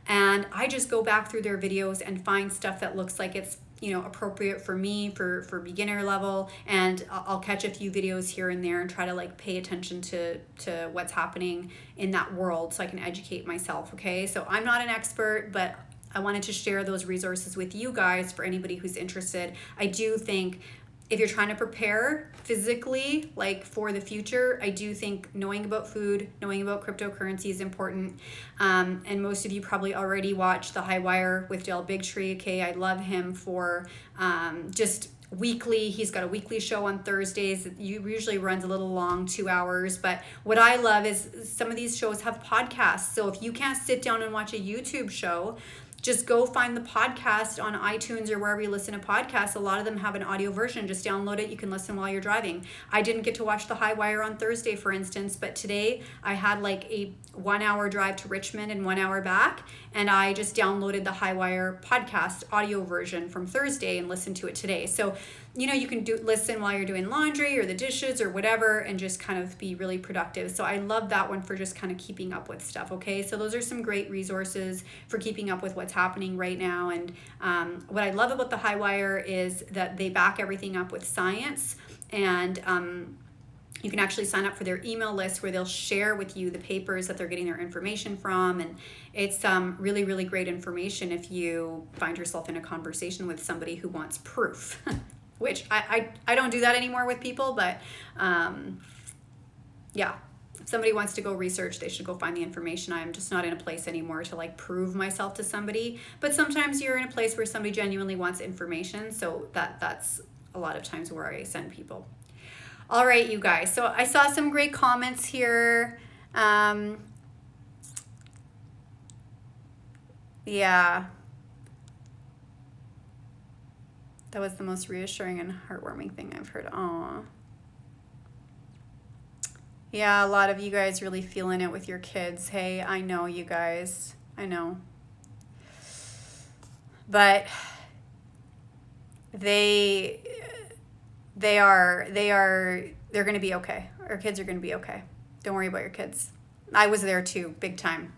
And I just go back through their videos and find stuff that looks like it's appropriate for me, for beginner level. And I'll catch a few videos here and there and try to like pay attention to what's happening in that world so I can educate myself. Okay, so I'm not an expert, but I wanted to share those resources with you guys for anybody who's interested. I do think if you're trying to prepare physically, like for the future, I do think knowing about food, knowing about cryptocurrency is important. And most of you probably already watched The High Wire with Dale Bigtree. Okay, I love him for just weekly. He's got a weekly show on Thursdays. It usually runs a little long, 2 hours. But what I love is some of these shows have podcasts. So if you can't sit down and watch a YouTube show, just go find the podcast on iTunes or wherever you listen to podcasts. A lot of them have an audio version. Just download it. You can listen while you're driving. I didn't get to watch The High Wire on Thursday, for instance, but today I had like a 1 hour drive to Richmond and 1 hour back, and I just downloaded the High Wire podcast audio version from Thursday and listened to it today. So, you can listen while you're doing laundry or the dishes or whatever and just kind of be really productive. So I love that one for just kind of keeping up with stuff, okay? So those are some great resources for keeping up with what's happening right now. And what I love about the High Wire is that they back everything up with science, and you can actually sign up for their email list where they'll share with you the papers that they're getting their information from. And it's really, really great information if you find yourself in a conversation with somebody who wants proof. Which I don't do that anymore with people, but yeah, if somebody wants to go research, they should go find the information. I'm just not in a place anymore to like prove myself to somebody, but sometimes you're in a place where somebody genuinely wants information, so that's a lot of times where I send people. All right, you guys, so I saw some great comments here. Yeah. That was the most reassuring and heartwarming thing I've heard. Aw. Yeah, a lot of you guys really feeling it with your kids. Hey, I know, you guys. I know. But they're going to be okay. Our kids are going to be okay. Don't worry about your kids. I was there too, big time.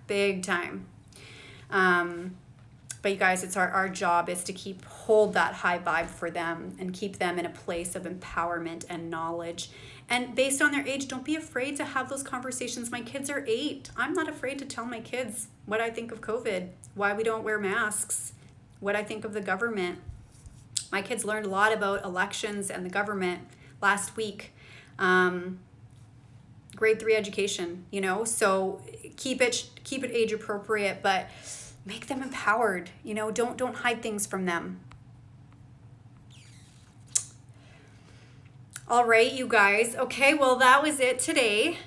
But you guys, it's our job is to hold that high vibe for them and keep them in a place of empowerment and knowledge. And based on their age, don't be afraid to have those conversations. My kids are 8. I'm not afraid to tell my kids what I think of COVID, why we don't wear masks, what I think of the government. My kids learned a lot about elections and the government last week. Grade 3 education, so keep it age appropriate, but make them empowered, don't hide things from them. All right, you guys. Okay, well, that was it today.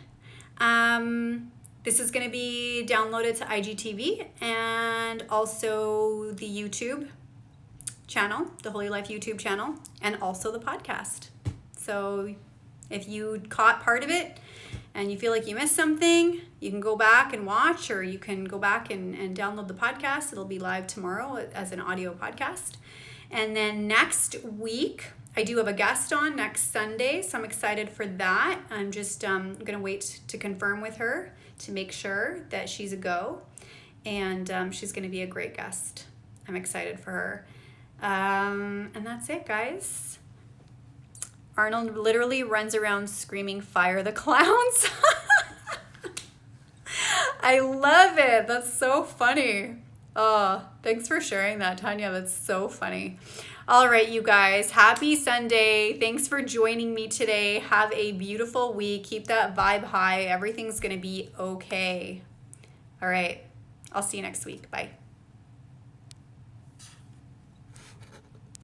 This is going to be downloaded to IGTV and also the YouTube channel, the Holy Life YouTube channel, and also the podcast. So if you caught part of it and you feel like you missed something, you can go back and watch, or you can go back and download the podcast. It'll be live tomorrow as an audio podcast. And then next week, I do have a guest on next Sunday, so I'm excited for that. I'm just going to wait to confirm with her to make sure that she's a go. And she's going to be a great guest. I'm excited for her. And that's it, guys. Arnold literally runs around screaming, "Fire the clowns." I love it. That's so funny. Oh, thanks for sharing that, Tanya. That's so funny. All right, you guys. Happy Sunday. Thanks for joining me today. Have a beautiful week. Keep that vibe high. Everything's going to be okay. All right. I'll see you next week. Bye.